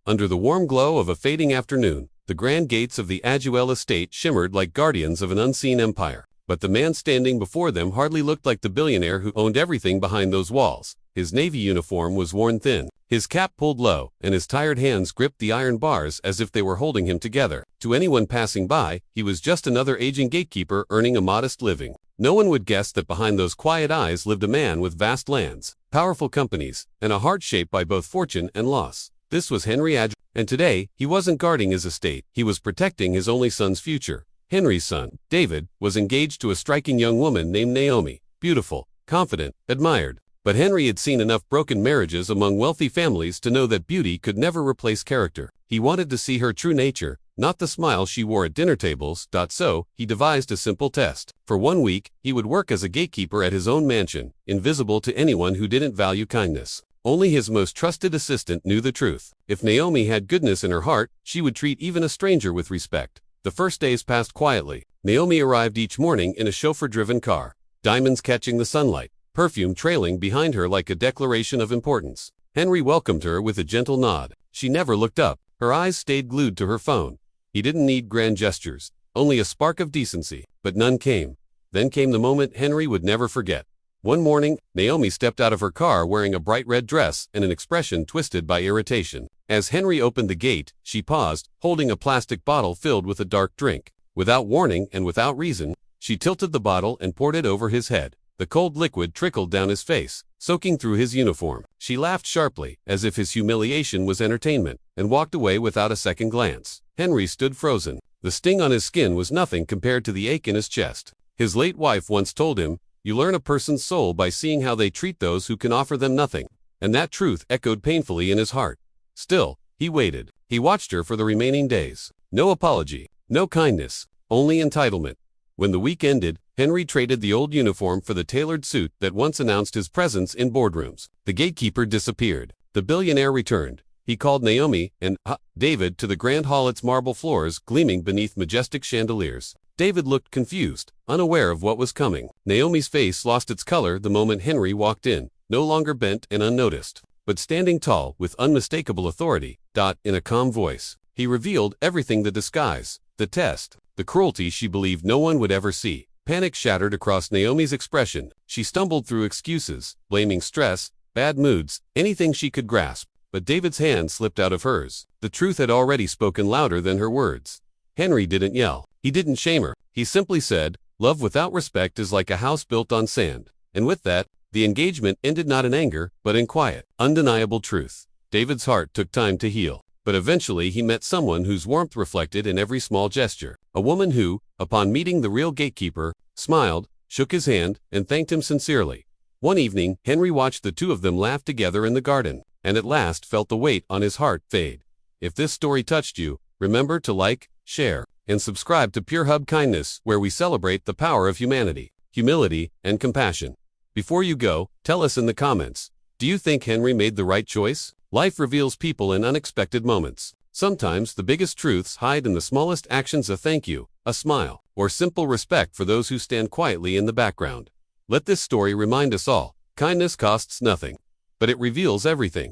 Under the warm glow of a fading afternoon, the grand gates of the Aguel estate shimmered like guardians of an unseen empire. But the man standing before them hardly looked like the billionaire who owned everything behind those walls. His navy uniform was worn thin, his cap pulled low, and his tired hands gripped the iron bars as if they were holding him together. To anyone passing by, he was just another aging gatekeeper earning a modest living. No one would guess that behind those quiet eyes lived a man with vast lands, powerful companies, and a heart shaped by both fortune and loss. This was Henry Aguel, and today, he wasn't guarding his estate, he was protecting his only son's future. Henry's son, David, was engaged to a striking young woman named Naomi, beautiful, confident, admired. But Henry had seen enough broken marriages among wealthy families to know that beauty could never replace character. He wanted to see her true nature, not the smile she wore at dinner tables. So, he devised a simple test. For 1 week, he would work as a gatekeeper at his own mansion, invisible to anyone who didn't value kindness. Only his most trusted assistant knew the truth. If Naomi had goodness in her heart, she would treat even a stranger with respect. The first days passed quietly. Naomi arrived each morning in a chauffeur-driven car, diamonds catching the sunlight, perfume trailing behind her like a declaration of importance. Henry welcomed her with a gentle nod. She never looked up. Her eyes stayed glued to her phone. He didn't need grand gestures, only a spark of decency. But none came. Then came the moment Henry would never forget. One morning, Naomi stepped out of her car wearing a bright red dress and an expression twisted by irritation. As Henry opened the gate, she paused, holding a plastic bottle filled with a dark drink. Without warning and without reason, she tilted the bottle and poured it over his head. The cold liquid trickled down his face, soaking through his uniform. She laughed sharply, as if his humiliation was entertainment, and walked away without a second glance. Henry stood frozen. The sting on his skin was nothing compared to the ache in his chest. His late wife once told him, "You learn a person's soul by seeing how they treat those who can offer them nothing." And that truth echoed painfully in his heart. Still, he waited. He watched her for the remaining days. No apology, no kindness, only entitlement. When the week ended, Henry traded the old uniform for the tailored suit that once announced his presence in boardrooms. The gatekeeper disappeared. The billionaire returned. He called Naomi and David to the grand hall, its marble floors gleaming beneath majestic chandeliers. David looked confused, unaware of what was coming. Naomi's face lost its color the moment Henry walked in, no longer bent and unnoticed, but standing tall with unmistakable authority. In a calm voice, he revealed everything: the disguise, the test, the cruelty she believed no one would ever see. Panic shattered across Naomi's expression. She stumbled through excuses, blaming stress, bad moods, anything she could grasp. But David's hand slipped out of hers. The truth had already spoken louder than her words. Henry didn't yell. He didn't shame her. He simply said, "Love without respect is like a house built on sand." And with that, the engagement ended not in anger, but in quiet, undeniable truth. David's heart took time to heal. But eventually he met someone whose warmth reflected in every small gesture. A woman who, upon meeting the real gatekeeper, smiled, shook his hand, and thanked him sincerely. One evening, Henry watched the two of them laugh together in the garden, and at last felt the weight on his heart fade. If this story touched you, remember to like, share, and subscribe to Pure Hub Kindness, where we celebrate the power of humanity, humility, and compassion. Before you go, tell us in the comments, do you think Henry made the right choice? Life reveals people in unexpected moments. Sometimes the biggest truths hide in the smallest actions: a thank you, a smile, or simple respect for those who stand quietly in the background. Let this story remind us all, kindness costs nothing, but it reveals everything.